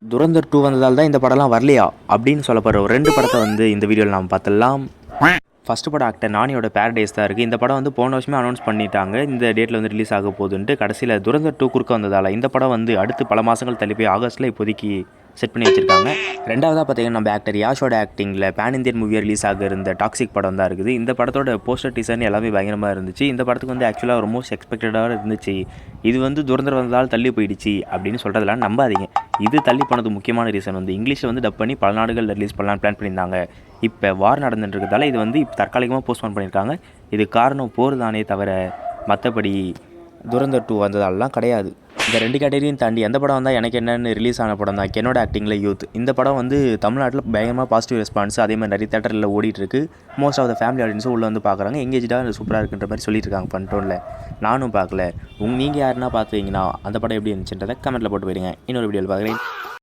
துரந்தர் 2 வந்ததால் தான் இந்த படம்லாம் வரலையா அப்படின்னு சொல்லப்படுற ஒரு 2 படத்தை வந்து இந்த வீடியோவில் நாம் பார்த்துடலாம். ஃபஸ்ட்டு படம் ஆக்டர் நானியோட பேரடைஸ் தான் இருக்குது. இந்த படம் வந்து போன வருஷமே அனௌன்ஸ் பண்ணிட்டாங்க இந்த டேட்டில் வந்து ரிலீஸ் ஆக போகுதுன்ட்டு. கடைசியில் துரந்தர் 2 குறுக்க வந்ததால் இந்த படம் வந்து அடுத்து பல மாதங்கள் தள்ளி போய் ஆகஸ்ட்டில் இப்போதைக்கு செட் பண்ணி வச்சுருக்காங்க. ரெண்டாவதாக பார்த்தீங்கன்னா நம்ம ஆக்டர் யாஷோட ஆக்டிங்கில் பேன் இந்தியன் மூவியாக ரிலீஸ் ஆக இருந்த டாக்ஸிக் படம் தான் இருக்குது. இந்த படத்தோட போஸ்டர் டிசைன் எல்லாமே பயங்கரமாக இருந்துச்சு. இந்த படத்துக்கு வந்து ஆக்சுவலாக ஒரு மோஸ்ட் எக்ஸ்பெக்டடாக இருந்துச்சு. இது வந்து துரந்தர் வந்ததால் தள்ளி போயிடுச்சு அப்படின்னு சொல்கிறதெல்லாம் நம்பாதீங்க. இது தள்ளி போனது முக்கியமான ரீசன் வந்து இங்கிலீஷில் வந்து டப் பண்ணி பல நாடுகளில் ரிலீஸ் பண்ணலான்னு பிளான் பண்ணியிருந்தாங்க. இப்போ வார் நடந்துட்டுருக்கதால இது வந்து இப்போ தற்காலிகமாக போஸ்ட்போன் பண்ணியிருக்காங்க. இது காரணம் போர் தானே தவிர மற்றபடி துரந்தர் 2 வந்ததாலலாம் கிடையாது. இந்த 2 கேட்டகரியும் தாண்டி எந்த படம் வந்தால் எனக்கு என்னென்னு ரிலீஸ் ஆன படம் தான் என்னோட ஆக்டிங்கில் யூத். இந்த படம் வந்து தமிழ்நாட்டில் பயங்கரமாக பாசிட்டிவ் ரெஸ்பான்ஸ், அதே மாதிரி நிறைய தேட்டரில் ஓடிட்டுருக்கு. மோஸ்ட் ஆஃப் த ஃபேமிலி ஆடியன்ஸும் உள்ளே வந்து பார்க்குறாங்க. எங்கேஜாக சூப்பராக இருக்குன்ற மாதிரி சொல்லிட்டு இருக்காங்க ஃபன்டோனில். நானும் பார்க்கல. நீங்கள் யாருன்னா பார்த்துவீங்கன்னா அந்த படம் எப்படி இருந்துச்சுன்றதை கமெண்ட்டில் போட்டு போயிடுங்க. இன்னொரு வீடியோவில் பார்க்குறேன்.